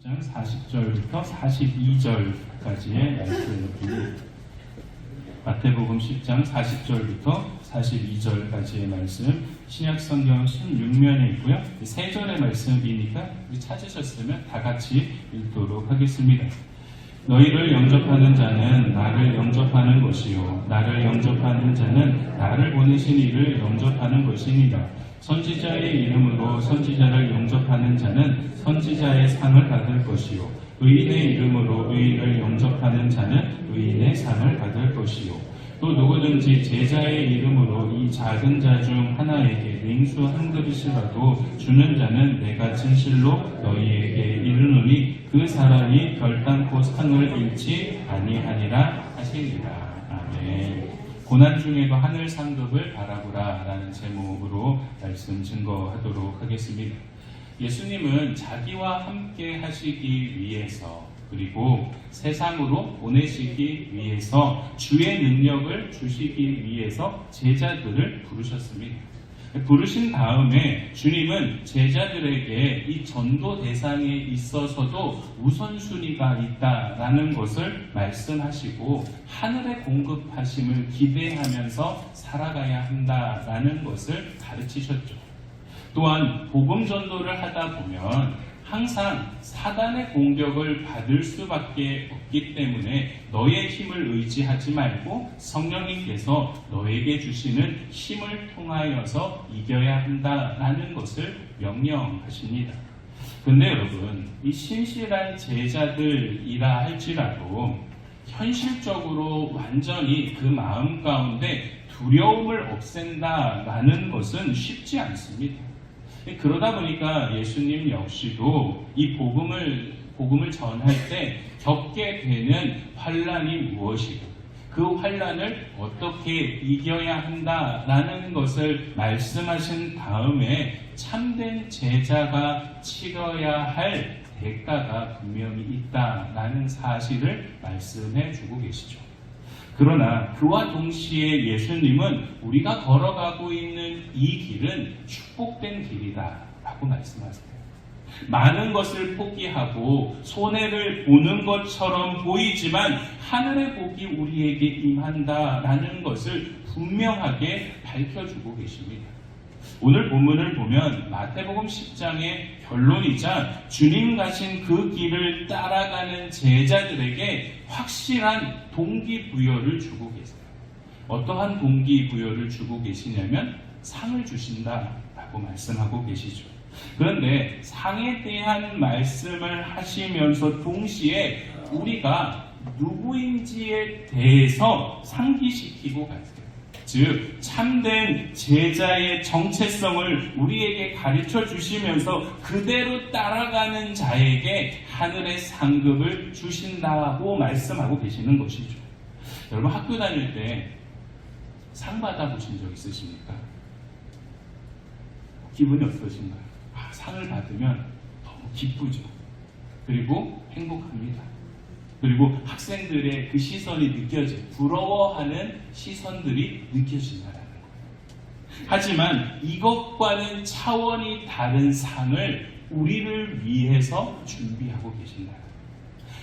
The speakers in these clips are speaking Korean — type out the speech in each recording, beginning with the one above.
10장 40절부터 42절까지의 말씀입니다. 마태복음 10장 40절부터 42절까지의 말씀, 신약성경 16면에 있고요. 3절의 말씀이니까 우리 찾으셨으면 다 같이 읽도록 하겠습니다. 너희를 영접하는 자는 나를 영접하는 것이요, 나를 영접하는 자는 나를 보내신 이를 영접하는 것이니라. 선지자의 이름으로 선지자를 영접하는 자는 선지자의 상을 받을 것이요, 의인의 이름으로 의인을 영접하는 자는 의인의 상을 받을 것이요, 또 누구든지 제자의 이름으로 이 작은 자 중 하나에게 냉수 한 그릇이라도 주는 자는 내가 진실로 너희에게 이르노니 그 사람이 결단코 상을 잃지 아니하니라 하시니라. 아멘. 고난 중에도 하늘 상급을 바라보라 라는 제목으로 말씀 증거하도록 하겠습니다. 예수님은 자기와 함께 하시기 위해서, 그리고 세상으로 보내시기 위해서, 주의 능력을 주시기 위해서 제자들을 부르셨습니다. 부르신 다음에 주님은 제자들에게 이 전도 대상에 있어서도 우선순위가 있다라는 것을 말씀하시고 하늘의 공급하심을 기대하면서 살아가야 한다라는 것을 가르치셨죠. 또한 복음 전도를 하다 보면 항상 사단의 공격을 받을 수밖에 없기 때문에 너의 힘을 의지하지 말고 성령님께서 너에게 주시는 힘을 통하여서 이겨야 한다라는 것을 명령하십니다. 근데 여러분, 이 신실한 제자들이라 할지라도 현실적으로 완전히 그 마음 가운데 두려움을 없앤다라는 것은 쉽지 않습니다. 그러다 보니까 예수님 역시도 이 복음을 전할 때 겪게 되는 환난이 무엇이고 그 환난을 어떻게 이겨야 한다라는 것을 말씀하신 다음에 참된 제자가 치러야 할 대가가 분명히 있다라는 사실을 말씀해 주고 계시죠. 그러나 그와 동시에 예수님은 우리가 걸어가고 있는 이 길은 축복된 길이다 라고 말씀하세요. 많은 것을 포기하고 손해를 보는 것처럼 보이지만 하늘의 복이 우리에게 임한다라는 것을 분명하게 밝혀주고 계십니다. 오늘 본문을 보면 마태복음 10장의 결론이자 주님 가신 그 길을 따라가는 제자들에게 확실한 동기부여를 주고 계세요. 어떠한 동기부여를 주고 계시냐면 상을 주신다라고 말씀하고 계시죠. 그런데 상에 대한 말씀을 하시면서 동시에 우리가 누구인지에 대해서 상기시키고 가세요. 즉 참된 제자의 정체성을 우리에게 가르쳐 주시면서 그대로 따라가는 자에게 하늘의 상급을 주신다고 말씀하고 계시는 것이죠. 여러분, 학교 다닐 때 상 받아보신 적 있으십니까? 기분이 어떠신가요? 상을 받으면 너무 기쁘죠. 그리고 행복합니다. 그리고 학생들의 그 시선이 느껴져요. 부러워하는 시선들이 느껴진다는 거예요. 하지만 이것과는 차원이 다른 상을 우리를 위해서 준비하고 계신다.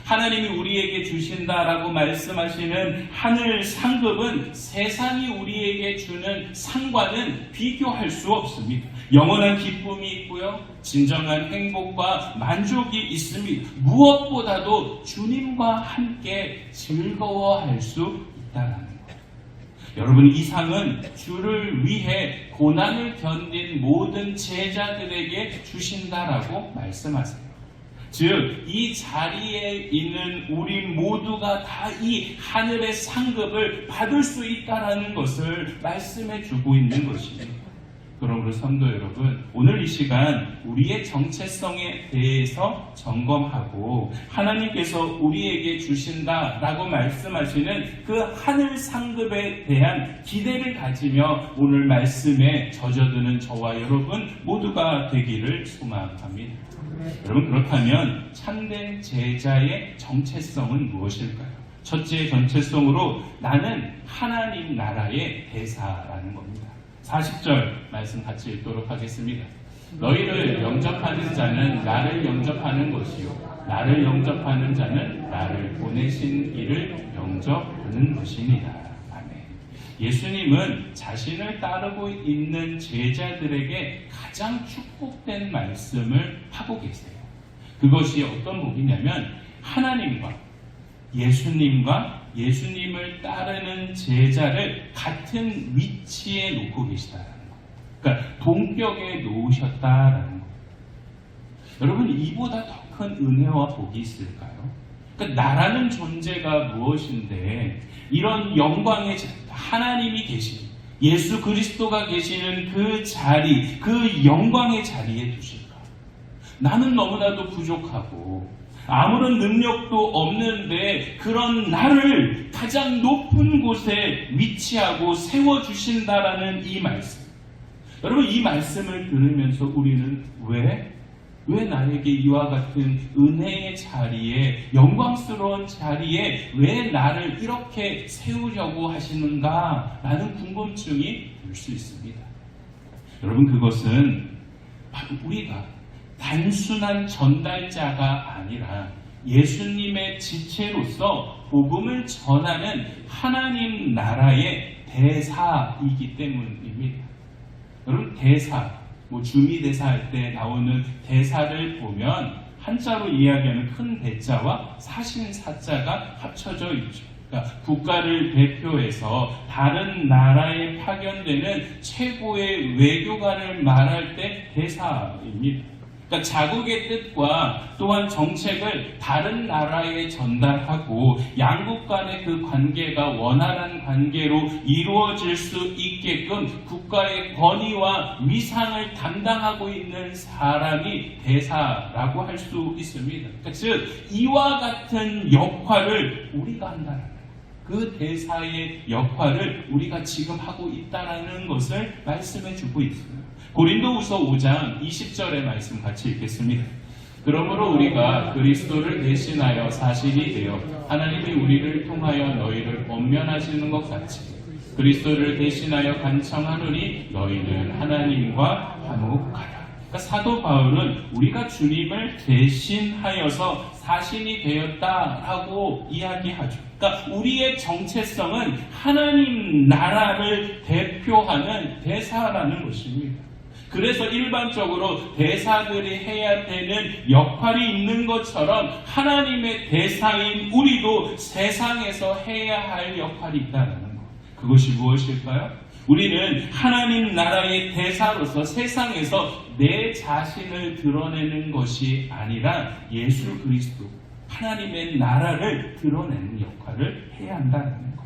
하나님이 우리에게 주신다라고 말씀하시는 하늘 상급은 세상이 우리에게 주는 상과는 비교할 수 없습니다. 영원한 기쁨이 있고요, 진정한 행복과 만족이 있습니다. 무엇보다도 주님과 함께 즐거워할 수 있다는 것. 여러분, 이 상은 주를 위해 고난을 견딘 모든 제자들에게 주신다라고 말씀하세요. 즉, 이 자리에 있는 우리 모두가 다 이 하늘의 상급을 받을 수 있다는 것을 말씀해 주고 있는 것입니다. 그러므로 성도 여러분, 오늘 이 시간 우리의 정체성에 대해서 점검하고 하나님께서 우리에게 주신다라고 말씀하시는 그 하늘 상급에 대한 기대를 가지며 오늘 말씀에 젖어드는 저와 여러분 모두가 되기를 소망합니다. 여러분, 그렇다면 참된 제자의 정체성은 무엇일까요? 첫째 정체성으로 나는 하나님 나라의 대사라는 겁니다. 40절 말씀 같이 읽도록 하겠습니다. 너희를 영접하는 자는 나를 영접하는 것이요 나를 영접하는 자는 나를 보내신 이를 영접하는 것이니라. 아멘. 예수님은 자신을 따르고 있는 제자들에게 가장 축복된 말씀을 하고 계세요. 그것이 어떤 복이냐면 하나님과 예수님을 따르는 제자를 같은 위치에 놓고 계시다라는 거예요. 그러니까 동격에 놓으셨다라는 거예요. 여러분, 이보다 더 큰 은혜와 복이 있을까요? 그러니까 나라는 존재가 무엇인데 이런 영광의 하나님이 계신 예수 그리스도가 계시는 그 자리, 그 영광의 자리에 두실까? 나는 너무나도 부족하고 아무런 능력도 없는데 그런 나를 가장 높은 곳에 위치하고 세워주신다라는 이 말씀. 여러분, 이 말씀을 들으면서 우리는 왜 나에게 이와 같은 은혜의 자리에, 영광스러운 자리에 왜 나를 이렇게 세우려고 하시는가? 라는 궁금증이 들 수 있습니다. 여러분, 그것은 바로 우리가 단순한 전달자가 아니라 예수님의 지체로서 복음을 전하는 하나님 나라의 대사이기 때문입니다. 여러분, 대사, 주미대사 할 때 나오는 대사를 보면 한자로 이야기하는 큰 대자와 사신사자가 합쳐져 있죠. 그러니까 국가를 대표해서 다른 나라에 파견되는 최고의 외교관을 말할 때 대사입니다. 그러니까 자국의 뜻과 또한 정책을 다른 나라에 전달하고 양국 간의 그 관계가 원활한 관계로 이루어질 수 있게끔 국가의 권위와 위상을 담당하고 있는 사람이 대사라고 할 수 있습니다. 그러니까 즉 이와 같은 역할을 우리가 한다는 거예요. 그 대사의 역할을 우리가 지금 하고 있다는 것을 말씀해 주고 있습니다. 고린도후서 5장 20절의 말씀 같이 읽겠습니다. 그러므로 우리가 그리스도를 대신하여 사실이 되어 하나님이 우리를 통하여 너희를 권면하시는 것 같이 그리스도를 대신하여 간청하노니 너희는 하나님과 화목하라. 그러니까 사도 바울은 우리가 주님을 대신하여서 사신이 되었다라고 이야기하죠. 그러니까 우리의 정체성은 하나님 나라를 대표하는 대사라는 것입니다. 그래서 일반적으로 대사들이 해야 되는 역할이 있는 것처럼 하나님의 대사인 우리도 세상에서 해야 할 역할이 있다는 것. 그것이 무엇일까요? 우리는 하나님 나라의 대사로서 세상에서 내 자신을 드러내는 것이 아니라 예수 그리스도, 하나님의 나라를 드러내는 역할을 해야 한다는 것.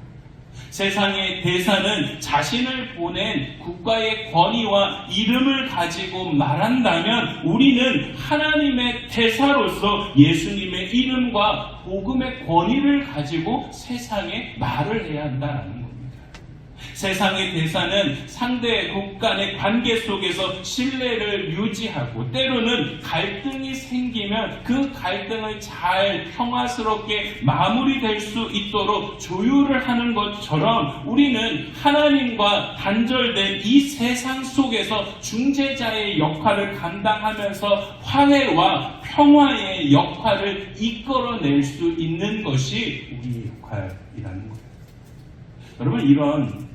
세상의 대사는 자신을 보낸 국가의 권위와 이름을 가지고 말한다면 우리는 하나님의 대사로서 예수님의 이름과 복음의 권위를 가지고 세상에 말을 해야 한다는 겁니다. 세상의 대사는 상대국 간의 관계 속에서 신뢰를 유지하고 때로는 갈등이 생기면 그 갈등을 잘 평화스럽게 마무리될 수 있도록 조율을 하는 것처럼 우리는 하나님과 단절된 이 세상 속에서 중재자의 역할을 감당하면서 화해와 평화의 역할을 이끌어낼 수 있는 것이 우리의 역할이라는 거예요. 여러분, 이런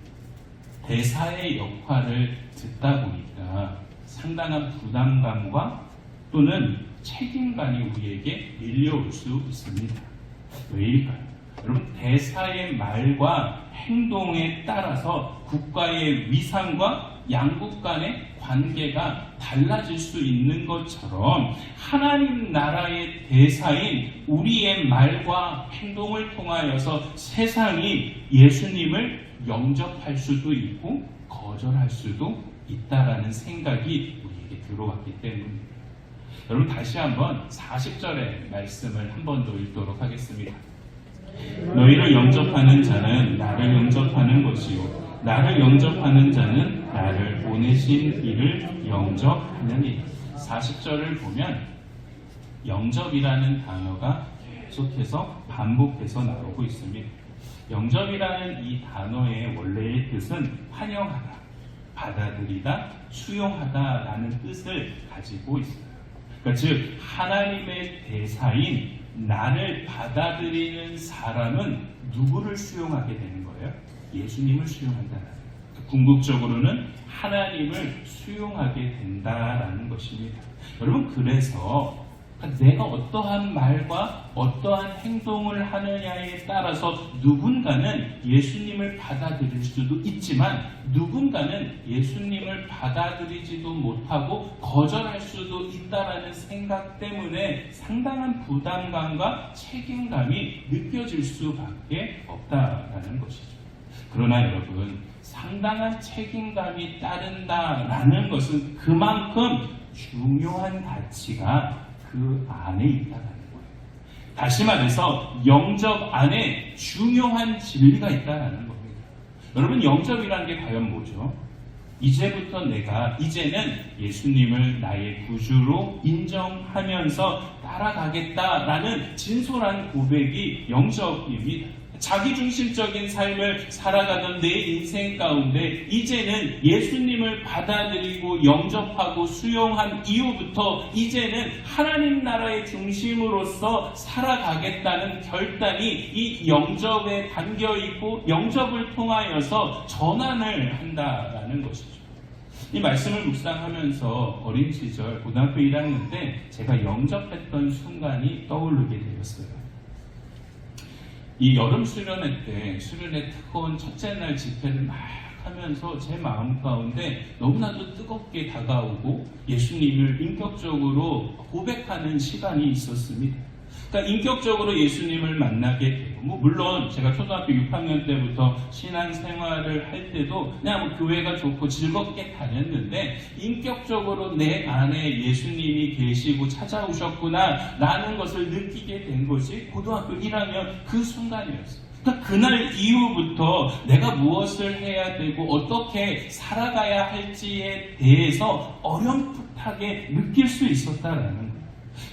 대사의 역할을 듣다 보니까 상당한 부담감과 또는 책임감이 우리에게 밀려올 수 있습니다. 왜일까요? 여러분, 대사의 말과 행동에 따라서 국가의 위상과 양국 간의 관계가 달라질 수 있는 것처럼 하나님 나라의 대사인 우리의 말과 행동을 통하여서 세상이 예수님을 영접할 수도 있고 거절할 수도 있다라는 생각이 우리에게 들어왔기 때문입니다. 여러분, 다시 한번 40절의 말씀을 한 번 더 읽도록 하겠습니다. 너희를 영접하는 자는 나를 영접하는 것이요 나를 영접하는 자는 나를 보내신 이를 영접하느니. 40절을 보면 영접이라는 단어가 계속해서 반복해서 나오고 있습니다. 영접이라는 이 단어의 원래의 뜻은 환영하다, 받아들이다, 수용하다라는 뜻을 가지고 있어요. 그러니까 즉 하나님의 대사인 나를 받아들이는 사람은 누구를 수용하게 되는 거예요? 예수님을 수용한다는 거예요. 궁극적으로는 하나님을 수용하게 된다라는 것입니다. 여러분, 그래서 내가 어떠한 말과 어떠한 행동을 하느냐에 따라서 누군가는 예수님을 받아들일 수도 있지만 누군가는 예수님을 받아들이지도 못하고 거절할 수도 있다라는 생각 때문에 상당한 부담감과 책임감이 느껴질 수밖에 없다라는 것이죠. 그러나 여러분, 상당한 책임감이 따른다라는 것은 그만큼 중요한 가치가 그 안에 있다는 거예요. 다시 말해서 영접 안에 중요한 진리가 있다는 겁니다. 여러분, 영접이라는 게 과연 뭐죠? 이제부터 이제는 예수님을 나의 구주로 인정하면서 따라가겠다라는 진솔한 고백이 영접입니다. 자기중심적인 삶을 살아가던 내 인생 가운데 이제는 예수님을 받아들이고 영접하고 수용한 이후부터 이제는 하나님 나라의 중심으로서 살아가겠다는 결단이 이 영접에 담겨있고 영접을 통하여서 전환을 한다라는 것이죠. 이 말씀을 묵상하면서 어린 시절 고등학교 1학년 때 제가 영접했던 순간이 떠오르게 되었어요. 이 여름 수련회 때 수련회 특권 첫째 날 집회를 막 하면서 제 마음 가운데 너무나도 뜨겁게 다가오고 예수님을 인격적으로 고백하는 시간이 있었습니다. 그러니까 인격적으로 예수님을 만나게 되고 물론 제가 초등학교 6학년 때부터 신앙생활을 할 때도 그냥 교회가 좋고 즐겁게 다녔는데 인격적으로 내 안에 예수님이 계시고 찾아오셨구나 라는 것을 느끼게 된 것이 고등학교 1학년 그 순간이었어요. 그러니까 그날 이후부터 내가 무엇을 해야 되고 어떻게 살아가야 할지에 대해서 어렴풋하게 느낄 수 있었다라는 거예요.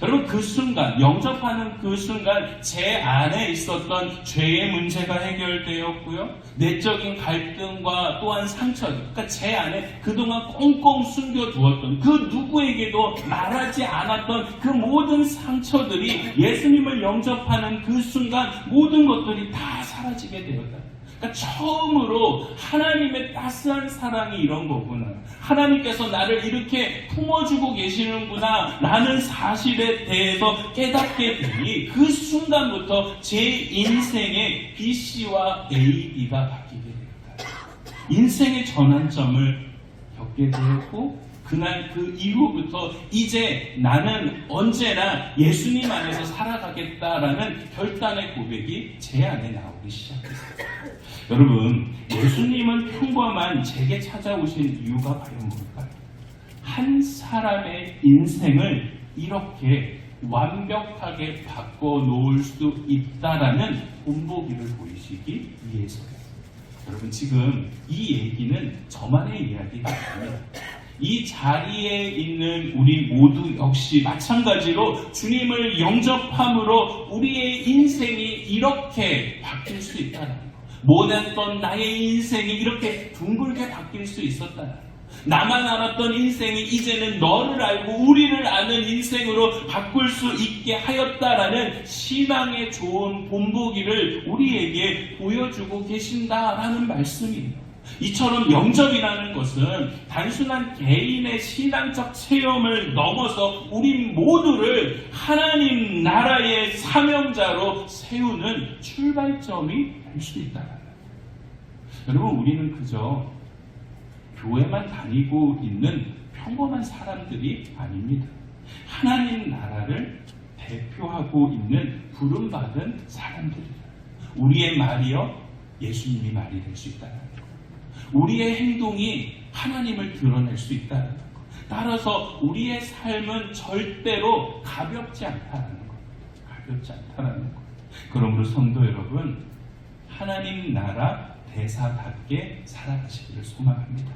여러분, 그 순간, 영접하는 그 순간 제 안에 있었던 죄의 문제가 해결되었고요. 내적인 갈등과 또한 상처, 그러니까 제 안에 그동안 꽁꽁 숨겨두었던 그 누구에게도 말하지 않았던 그 모든 상처들이 예수님을 영접하는 그 순간 모든 것들이 다 사라지게 되었다. 그러니까 처음으로 하나님의 따스한 사랑이 이런 거구나. 하나님께서 나를 이렇게 품어주고 계시는구나 라는 사실에 대해서 깨닫게 되니 그 순간부터 제 인생의 BC와 AB가 바뀌게 됩니다. 인생의 전환점을 겪게 되었고 그날 그 이후부터 이제 나는 언제나 예수님 안에서 살아가겠다라는 결단의 고백이 제 안에 나오기 시작했어요. 여러분, 예수님은 평범한 제게 찾아오신 이유가 과연 뭘까요? 한 사람의 인생을 이렇게 완벽하게 바꿔놓을 수 있다라는 본보기를 보이시기 위해서요. 여러분, 지금 이 얘기는 저만의 이야기가 아닙니다. 이 자리에 있는 우리 모두 역시 마찬가지로 주님을 영접함으로 우리의 인생이 이렇게 바뀔 수 있다는 것. 못했던 나의 인생이 이렇게 둥글게 바뀔 수 있었다는 것. 나만 알았던 인생이 이제는 너를 알고 우리를 아는 인생으로 바꿀 수 있게 하였다라는 신앙의 좋은 본보기를 우리에게 보여주고 계신다라는 말씀이에요. 이처럼 영접이라는 것은 단순한 개인의 신앙적 체험을 넘어서 우리 모두를 하나님 나라의 사명자로 세우는 출발점이 될 수 있다. 여러분, 우리는 그저 교회만 다니고 있는 평범한 사람들이 아닙니다. 하나님 나라를 대표하고 있는 부름받은 사람들이다. 우리의 말이요 예수님이 말이 될 수 있다는 것. 우리의 행동이 하나님을 드러낼 수 있다는 것. 따라서 우리의 삶은 절대로 가볍지 않다는 것. 가볍지 않다는 것. 그러므로 성도 여러분, 하나님 나라 대사답게 살아가시기를 소망합니다.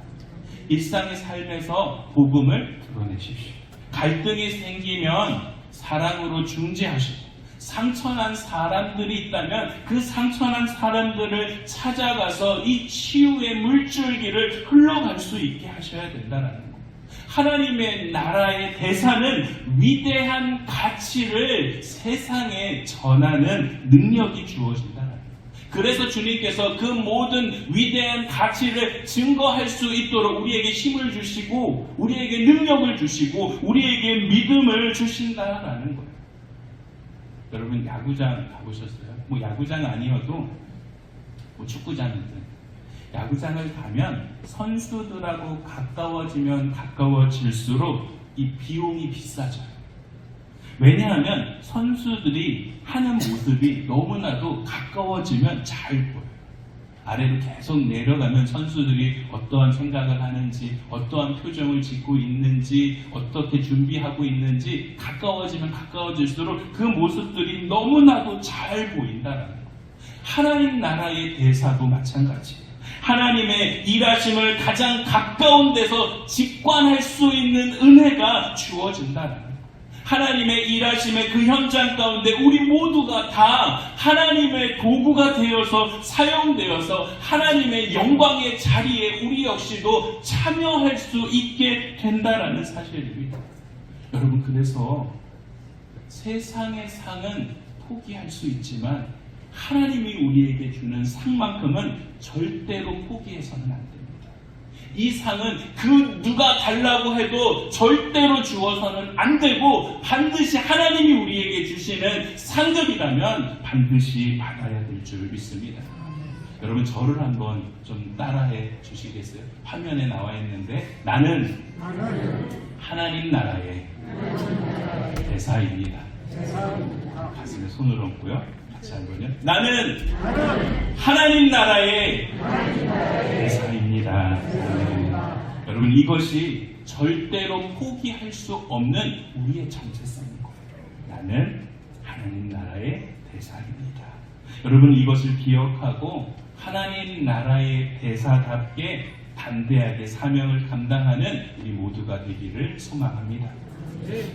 일상의 삶에서 복음을 드러내십시오. 갈등이 생기면 사랑으로 중재하시고 상처난 사람들이 있다면 그 상처난 사람들을 찾아가서 이 치유의 물줄기를 흘러갈 수 있게 하셔야 된다는 거예요. 하나님의 나라의 대사는 위대한 가치를 세상에 전하는 능력이 주어진다는 거예요. 그래서 주님께서 그 모든 위대한 가치를 증거할 수 있도록 우리에게 힘을 주시고 우리에게 능력을 주시고 우리에게 믿음을 주신다라는 거예요. 여러분 야구장 가보셨어요? 뭐 야구장 아니어도 뭐 축구장이든 야구장을 가면 선수들하고 가까워지면 가까워질수록 이 비용이 비싸져요. 왜냐하면 선수들이 하는 모습이 너무나도 가까워지면 잘 보여요. 아래로 계속 내려가면 선수들이 어떠한 생각을 하는지, 어떠한 표정을 짓고 있는지, 어떻게 준비하고 있는지 가까워지면 가까워질수록 그 모습들이 너무나도 잘 보인다는 거예요. 하나님 나라의 대사도 마찬가지예요. 하나님의 일하심을 가장 가까운 데서 직관할 수 있는 은혜가 주어진다는 거예요. 하나님의 일하심의 그 현장 가운데 우리 모두가 다 하나님의 도구가 되어서 사용되어서 하나님의 영광의 자리에 우리 역시도 참여할 수 있게 된다라는 사실입니다. 여러분, 그래서 세상의 상은 포기할 수 있지만 하나님이 우리에게 주는 상만큼은 절대로 포기해서는 안 됩니다. 이 상은 그 누가 달라고 해도 절대로 주어서는 안 되고 반드시 하나님이 우리에게 주시는 상급이라면 반드시 받아야 될 줄 믿습니다. 여러분, 저를 한번 좀 따라해 주시겠어요? 화면에 나와 있는데 나는 하나님 나라의 대사입니다. 가슴에 손을 얹고요. 같이 한번요. 나는 하나님 나라의 대사입니다. 여러분, 이것이 절대로 포기할 수 없는 우리의 정체성인 거예요. 나는 하나님 나라의 대사입니다. 여러분, 이것을 기억하고 하나님 나라의 대사답게 담대하게 사명을 감당하는 우리 모두가 되기를 소망합니다.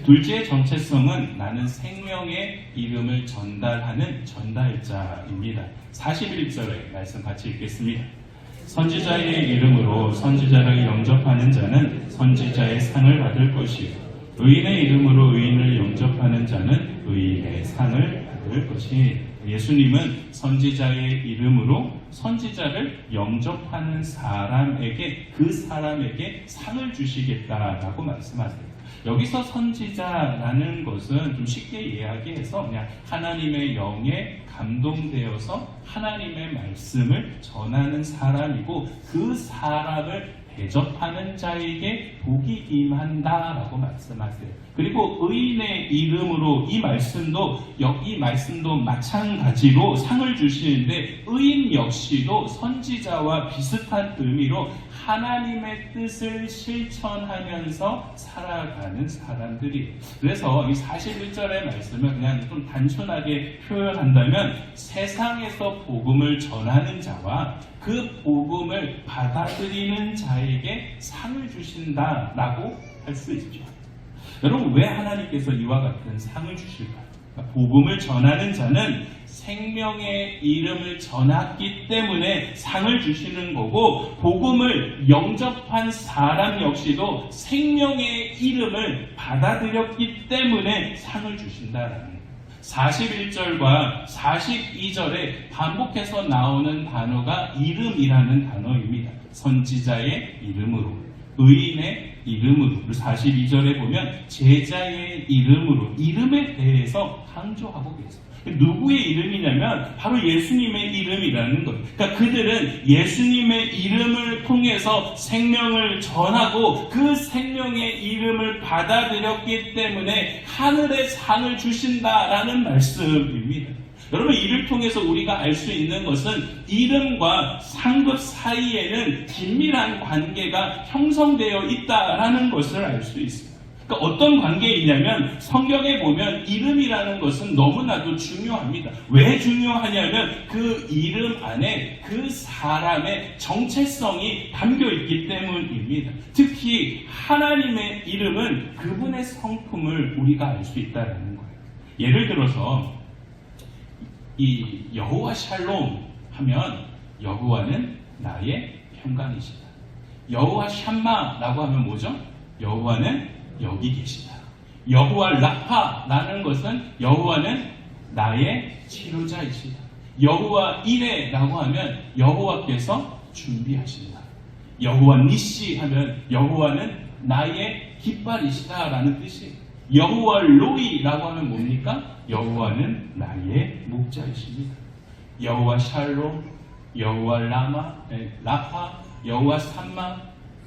둘째 정체성은 나는 생명의 이름을 전달하는 전달자입니다. 41절의 말씀 같이 읽겠습니다. 선지자의 이름으로 선지자를 영접하는 자는 선지자의 상을 받을 것이요 의인의 이름으로 의인을 영접하는 자는 의인의 상을 받을 것이. 예수님은 선지자의 이름으로 선지자를 영접하는 사람에게 그 사람에게 상을 주시겠다라고 말씀하세요. 여기서 선지자라는 것은 좀 쉽게 이야기해서 그냥 하나님의 영에 감동되어서 하나님의 말씀을 전하는 사람이고 그 사람을 대접하는 자에게 복이 임한다라고 말씀하세요. 그리고 의인의 이름으로 이 말씀도 마찬가지로 상을 주시는데 의인 역시도 선지자와 비슷한 의미로 하나님의 뜻을 실천하면서 살아가는 사람들이. 그래서 이 41절의 말씀을 그냥 좀 단순하게 표현한다면 세상에서 복음을 전하는 자와 그 복음을 받아들이는 자에게 상을 주신다라고 할 수 있죠. 여러분, 왜 하나님께서 이와 같은 상을 주실까요? 복음을 전하는 자는 생명의 이름을 전했기 때문에 상을 주시는 거고, 복음을 영접한 사람 역시도 생명의 이름을 받아들였기 때문에 상을 주신다라는 거예요. 41절과 42절에 반복해서 나오는 단어가 이름이라는 단어입니다. 선지자의 이름으로, 의인의 이름으로, 42절에 보면 제자의 이름으로, 이름에 대해서 강조하고 계세요. 누구의 이름이냐면 바로 예수님의 이름이라는 거예요. 그러니까 그들은 예수님의 이름을 통해서 생명을 전하고 그 생명의 이름을 받아들였기 때문에 하늘의 상을 주신다라는 말씀입니다. 여러분, 이를 통해서 우리가 알 수 있는 것은 이름과 상급 사이에는 긴밀한 관계가 형성되어 있다라는 것을 알 수 있습니다. 그러니까 어떤 관계이냐면 성경에 보면 이름이라는 것은 너무나도 중요합니다. 왜 중요하냐면 그 이름 안에 그 사람의 정체성이 담겨있기 때문입니다. 특히 하나님의 이름은 그분의 성품을 우리가 알 수 있다는 거예요. 예를 들어서 이 여호와 샬롬 하면 여호와는 나의 평강이시다. 여호와 샴마라고 하면 뭐죠? 여호와는 여기 계시다. 여호와 라파라는 것은 여호와는 나의 치료자이시다. 여호와 이레라고 하면 여호와께서 준비하신다. 여호와 니시 하면 여호와는 나의 깃발이시다라는 뜻이에요. 여호와 로이라고 하면 뭡니까? 여호와는 나의 목자이십니다. 여호와 샬롬, 여호와 라파, 여호와 삼마,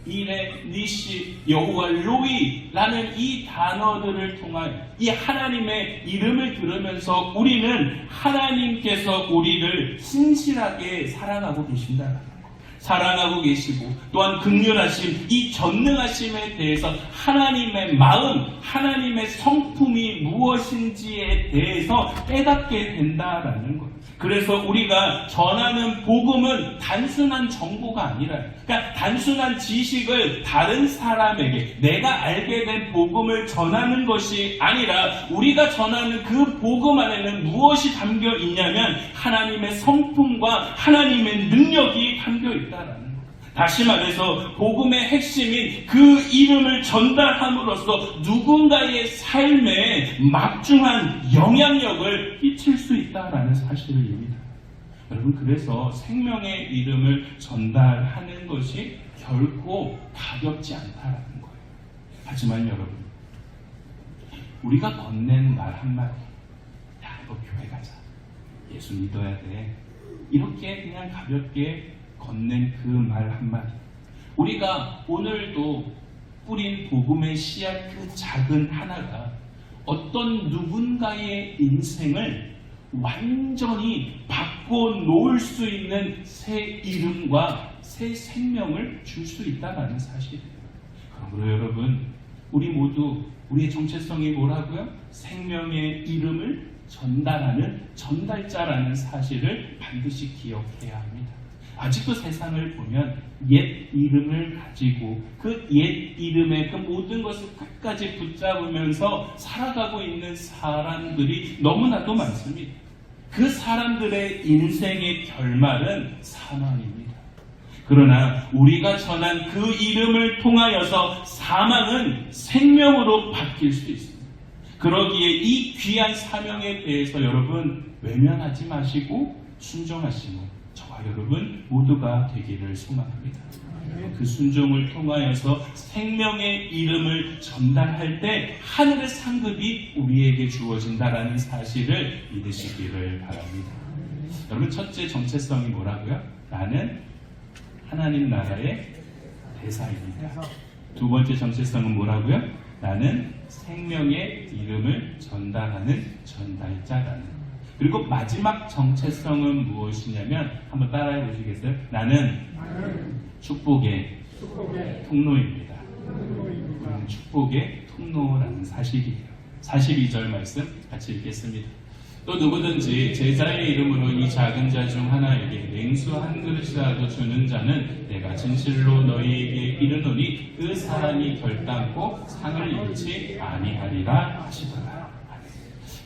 이레, 니시, 여호와 로이라는 이 단어들을 통하여 이 하나님의 이름을 들으면서 우리는 하나님께서 우리를 신실하게 사랑하고 계신다는 것. 사랑하고 계시고 또한 긍휼하심, 이 전능하심에 대해서 하나님의 마음, 하나님의 성품이 무엇인지에 대해서 깨닫게 된다라는 것. 그래서 우리가 전하는 복음은 단순한 정보가 아니라, 그러니까 단순한 지식을 다른 사람에게 내가 알게 된 복음을 전하는 것이 아니라 우리가 전하는 그 복음 안에는 무엇이 담겨 있냐면 하나님의 성품과 하나님의 능력이 담겨 있다라는 것. 다시 말해서 복음의 핵심인 그 이름을 전달함으로써 누군가의 삶에 막중한 영향력을 끼칠 수 있다라는 사실입니다. 여러분, 그래서 생명의 이름을 전달하는 것이 결코 가볍지 않다라는 거예요. 하지만 여러분, 우리가 건넨 말 한마디, 야, 너 교회 가자, 예수 믿어야 돼, 이렇게 그냥 가볍게 건넨 그 말 한마디, 우리가 오늘도 뿌린 복음의 씨앗 그 작은 하나가 어떤 누군가의 인생을 완전히 바꿔놓을 수 있는 새 이름과 새 생명을 줄 수 있다는 사실이에요. 그러므로 여러분, 우리 모두 우리의 정체성이 뭐라고요? 생명의 이름을 전달하는 전달자라는 사실을 반드시 기억해야 합니다. 아직도 세상을 보면 옛 이름을 가지고 그 옛 이름의 그 모든 것을 끝까지 붙잡으면서 살아가고 있는 사람들이 너무나도 많습니다. 그 사람들의 인생의 결말은 사망입니다. 그러나 우리가 전한 그 이름을 통하여서 사망은 생명으로 바뀔 수 있습니다. 그러기에 이 귀한 사명에 대해서 여러분 외면하지 마시고 순종하시고 저와 여러분 모두가 되기를 소망합니다. 그 순종을 통하여서 생명의 이름을 전달할 때 하늘의 상급이 우리에게 주어진다라는 사실을 믿으시기를 바랍니다. 여러분, 첫째 정체성이 뭐라고요? 나는 하나님 나라의 대사입니다. 두 번째 정체성은 뭐라고요? 나는 생명의 이름을 전달하는 전달자라는. 그리고 마지막 정체성은 무엇이냐면 한번 따라해 보시겠어요? 나는 축복의 통로입니다. 축복의 통로라는 사실이에요. 42절 말씀 같이 읽겠습니다. 또 누구든지 제자의 이름으로 이 작은 자 중 하나에게 냉수 한 그릇이라도 주는 자는 내가 진실로 너희에게 이르노니 그 사람이 결단코 상을 잃지 아니하리라 하시더라.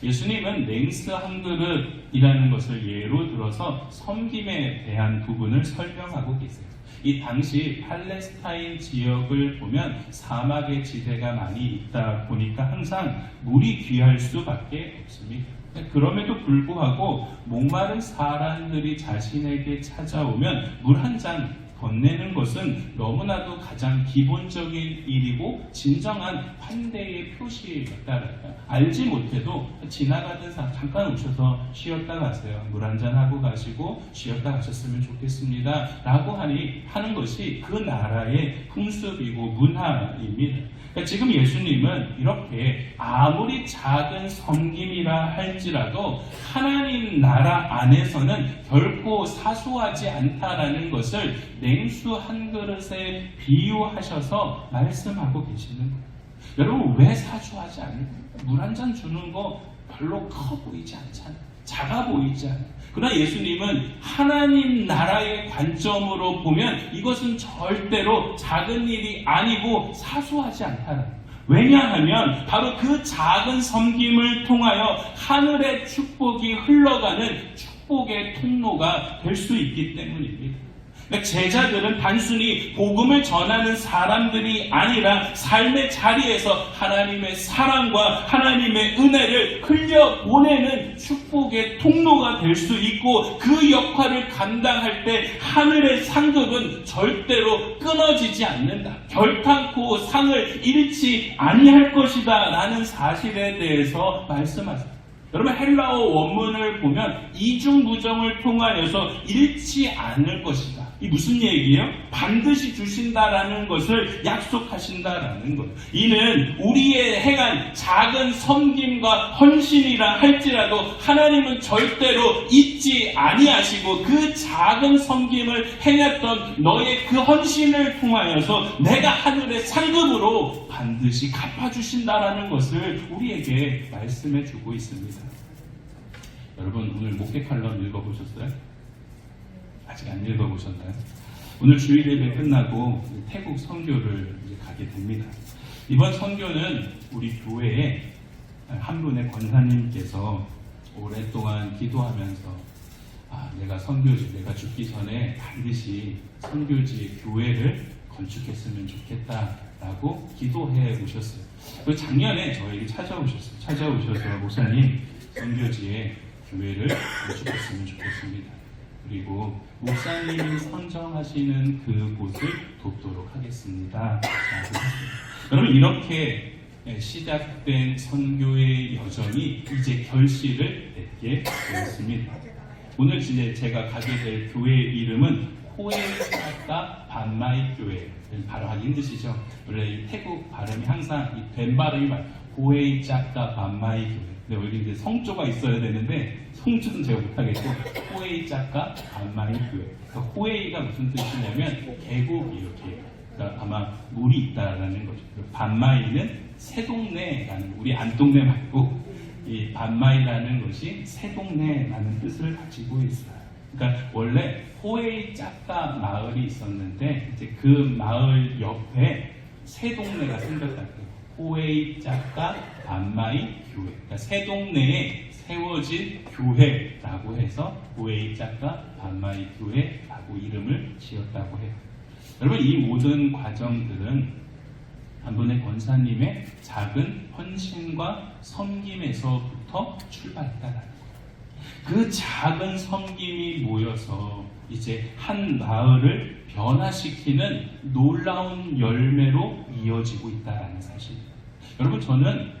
예수님은 냉수 한 그릇이라는 것을 예로 들어서 섬김에 대한 부분을 설명하고 계세요. 이 당시 팔레스타인 지역을 보면 사막의 지대가 많이 있다 보니까 항상 물이 귀할 수밖에 없습니다. 그럼에도 불구하고 목마른 사람들이 자신에게 찾아오면 물 한 잔 건네는 것은 너무나도 가장 기본적인 일이고 진정한 환대의 표시였다랄까. 알지 못해도 지나가던 사람 잠깐 오셔서 쉬었다 가세요. 물 한잔 하고 가시고 쉬었다 가셨으면 좋겠습니다 라고 하는 것이 그 나라의 풍습이고 문화입니다. 그러니까 지금 예수님은 이렇게 아무리 작은 섬김이라 할지라도 하나님 나라 안에서는 결코 사소하지 않다라는 것을 냉수 한 그릇에 비유하셔서 말씀하고 계시는 거예요. 여러분, 왜 사소하지 않을까요? 물 한 잔 주는 거 별로 커 보이지 않잖아요. 작아 보이지 않아요. 그러나 예수님은 하나님 나라의 관점으로 보면 이것은 절대로 작은 일이 아니고 사소하지 않다는 거예요. 왜냐하면 바로 그 작은 섬김을 통하여 하늘의 축복이 흘러가는 축복의 통로가 될 수 있기 때문입니다. 제자들은 단순히 복음을 전하는 사람들이 아니라 삶의 자리에서 하나님의 사랑과 하나님의 은혜를 흘려보내는 축복의 통로가 될 수 있고, 그 역할을 감당할 때 하늘의 상급은 절대로 끊어지지 않는다. 결탄코 상을 잃지 아니할 것이다 라는 사실에 대해서 말씀하십니다. 여러분, 헬라어 원문을 보면 이중부정을 통하여서 잃지 않을 것이다. 이 무슨 얘기예요? 반드시 주신다라는 것을 약속하신다라는 거예요. 이는 우리의 행한 작은 섬김과 헌신이라 할지라도 하나님은 절대로 잊지 아니하시고, 그 작은 섬김을 행했던 너의 그 헌신을 통하여서 내가 하늘의 상급으로 반드시 갚아주신다라는 것을 우리에게 말씀해 주고 있습니다. 여러분, 오늘 목회 칼럼 읽어보셨어요? 아직 안 읽어보셨나요? 오늘 주일 예배 끝나고 태국 선교를 이제 가게 됩니다. 이번 선교는 우리 교회에 한 분의 권사님께서 오랫동안 기도하면서 내가 선교지, 내가 죽기 전에 반드시 선교지의 교회를 건축했으면 좋겠다라고 기도해 오셨어요. 그리고 작년에 저에게 찾아오셨어요. 찾아오셔서 목사님, 선교지에 교회를 건축했으면 좋겠습니다. 그리고 목사님이 선정하시는 그곳을 돕도록 하겠습니다. 여러분, 이렇게 시작된 선교의 여정이 이제 결실을 맺게 되었습니다. 오늘 이제 제가 가게 될 교회 이름은 호에이짜까 반마이 교회. 발음하기 힘드시죠? 원래 태국 발음이 항상 이 된 발음이 호에이짜까 반마이 교회. 근데 여기 이제 성조가 있어야 되는데 성조는 제가 못하겠고 호에이짜까 반마이 교회. 그러니까 호에이가 무슨 뜻이냐면 계곡이에요. 계곡. 그러니까 아마 물이 있다라는 거죠. 반마이는 새동네라는, 우리 안동네 말고 이 반마이라는 것이 새동네라는 뜻을 가지고 있어요. 그러니까 원래 호에이짜까 마을이 있었는데 이제 그 마을 옆에 새동네가 생겼다고요. 호에이짜까 반마이 교회. 그러니까 새동네에 세워진 교회라고 해서 호에이짜까 반마이 교회라고 이름을 지었다고 해요. 여러분, 이 모든 과정들은 한 분의 권사님의 작은 헌신과 섬김에서부터 출발했다라는 거예요. 그 작은 섬김이 모여서 이제 한 마을을 변화시키는 놀라운 열매로 이어지고 있다는 사실입니다. 여러분, 저는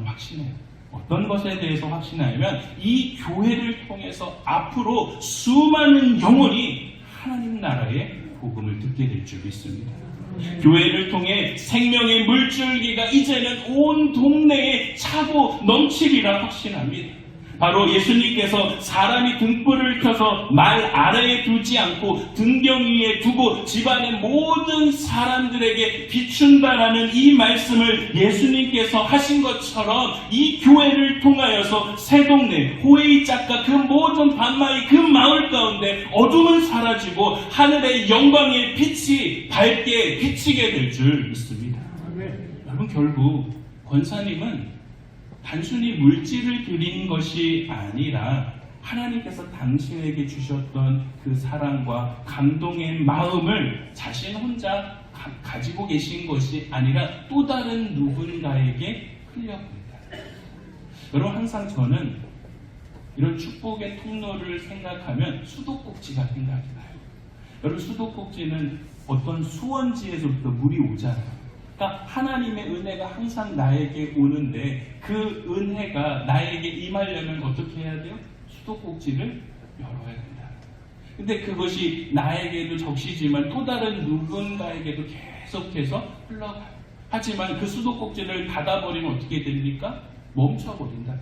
확신해요. 어떤 것에 대해서 확신하냐면 이 교회를 통해서 앞으로 수많은 영혼이 하나님 나라의 복음을 듣게 될 줄 믿습니다. 교회를 통해 생명의 물줄기가 이제는 온 동네에 차고 넘치리라 확신합니다. 바로 예수님께서 사람이 등불을 켜서 말 아래에 두지 않고 등경 위에 두고 집안의 모든 사람들에게 비춘다라는 이 말씀을 예수님께서 하신 것처럼 이 교회를 통하여서 새동네, 호에이짜까 그 모든 반마이 그 마을 가운데 어둠은 사라지고 하늘의 영광의 빛이 밝게 비치게 될 줄 믿습니다. 여러분, 결국 권사님은 단순히 물질을 드린 것이 아니라 하나님께서 당신에게 주셨던 그 사랑과 감동의 마음을 자신 혼자 가지고 계신 것이 아니라 또 다른 누군가에게 흘려보냈다. 여러분, 항상 저는 이런 축복의 통로를 생각하면 수도꼭지가 생각이 나요. 여러분, 수도꼭지는 어떤 수원지에서부터 물이 오잖아요. 그러니까 하나님의 은혜가 항상 나에게 오는데 그 은혜가 나에게 임하려면 어떻게 해야 돼요? 수도꼭지를 열어야 된다. 근데 그것이 나에게도 적시지만 또 다른 누군가에게도 계속해서 흘러가요. 하지만 그 수도꼭지를 닫아버리면 어떻게 됩니까? 멈춰버린다.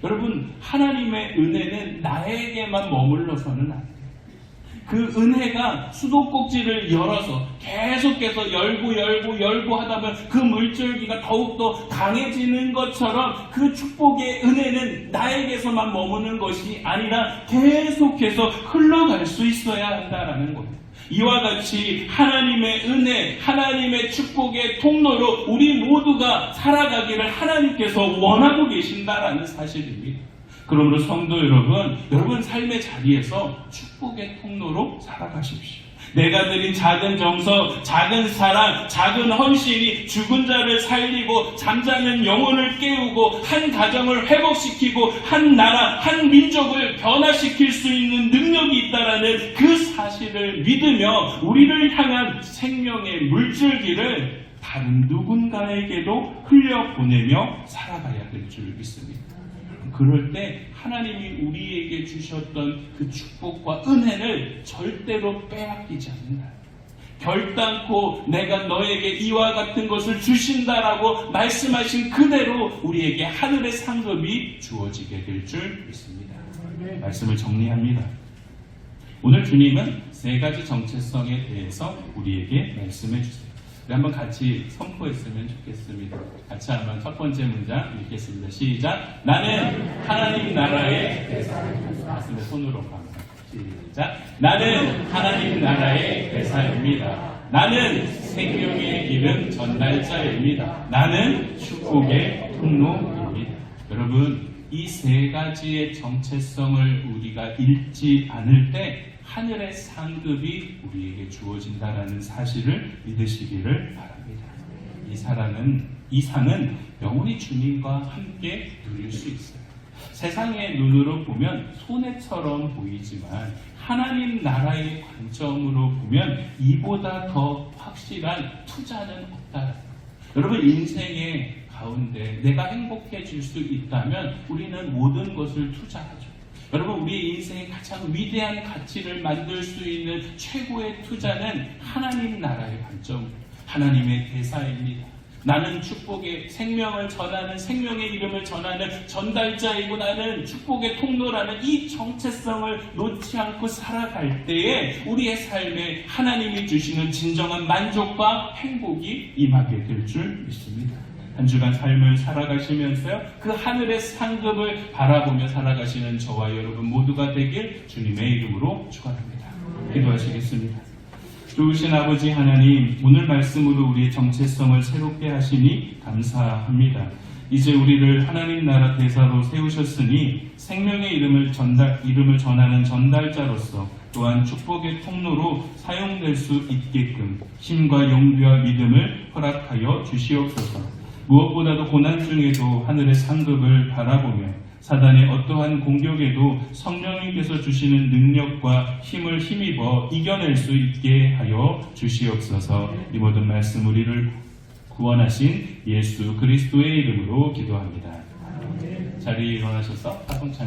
여러분, 하나님의 은혜는 나에게만 머물러서는 안 돼요. 그 은혜가 수도꼭지를 열어서 계속해서 열고 하다 보면 그 물줄기가 더욱더 강해지는 것처럼 그 축복의 은혜는 나에게서만 머무는 것이 아니라 계속해서 흘러갈 수 있어야 한다라는 거예요. 이와 같이 하나님의 은혜, 하나님의 축복의 통로로 우리 모두가 살아가기를 하나님께서 원하고 계신다라는 사실입니다. 그러므로 성도 여러분 삶의 자리에서 축복의 통로로 살아가십시오. 내가 드린 작은 정성, 작은 사랑, 작은 헌신이 죽은 자를 살리고 잠자는 영혼을 깨우고 한 가정을 회복시키고 한 나라, 한 민족을 변화시킬 수 있는 능력이 있다라는 그 사실을 믿으며 우리를 향한 생명의 물줄기를 다른 누군가에게도 흘려보내며 살아가야 될 줄 믿습니다. 그럴 때 하나님이 우리에게 주셨던 그 축복과 은혜를 절대로 빼앗기지 않는다. 결단코 내가 너에게 이와 같은 것을 주신다라고 말씀하신 그대로 우리에게 하늘의 상급이 주어지게 될 줄 믿습니다. 말씀을 정리합니다. 오늘 주님은 세 가지 정체성에 대해서 우리에게 말씀해 주세요. 우리 한번 같이 선포했으면 좋겠습니다. 같이 한번 첫 번째 문장 읽겠습니다. 시작. 나는 하나님 나라의 대사입니다. 가슴에 손으로 가면 시작. 나는 하나님 나라의 대사입니다. 나는 생명의 이름 전달자입니다. 나는 축복의 통로입니다. 여러분, 이 세 가지의 정체성을 우리가 잃지 않을 때 하늘의 상급이 우리에게 주어진다라는 사실을 믿으시기를 바랍니다. 이 상은 영원히 주님과 함께 누릴 수 있어요. 세상의 눈으로 보면 손해처럼 보이지만 하나님 나라의 관점으로 보면 이보다 더 확실한 투자는 없다. 여러분, 인생의 가운데 내가 행복해질 수 있다면 우리는 모든 것을 투자하죠. 여러분, 우리의 인생의 가장 위대한 가치를 만들 수 있는 최고의 투자는 하나님 나라의 관점, 하나님의 대사입니다. 나는 축복의 생명을 전하는, 생명의 이름을 전하는 전달자이고 나는 축복의 통로라는 이 정체성을 놓지 않고 살아갈 때에 우리의 삶에 하나님이 주시는 진정한 만족과 행복이 임하게 될 줄 믿습니다. 한 주간 삶을 살아가시면서요, 그 하늘의 상급을 바라보며 살아가시는 저와 여러분 모두가 되길 주님의 이름으로 축원합니다. 기도하시겠습니다. 좋으신 아버지 하나님, 오늘 말씀으로 우리의 정체성을 새롭게 하시니 감사합니다. 이제 우리를 하나님 나라 대사로 세우셨으니 생명의 이름을 전하는 전달자로서 또한 축복의 통로로 사용될 수 있게끔 힘과 용기와 믿음을 허락하여 주시옵소서. 무엇보다도 고난 중에도 하늘의 상급을 바라보며 사단의 어떠한 공격에도 성령님께서 주시는 능력과 힘을 힘입어 이겨낼 수 있게 하여 주시옵소서. 이 모든 말씀 우리를 구원하신 예수 그리스도의 이름으로 기도합니다. 자리에 일어나셔서 사성찬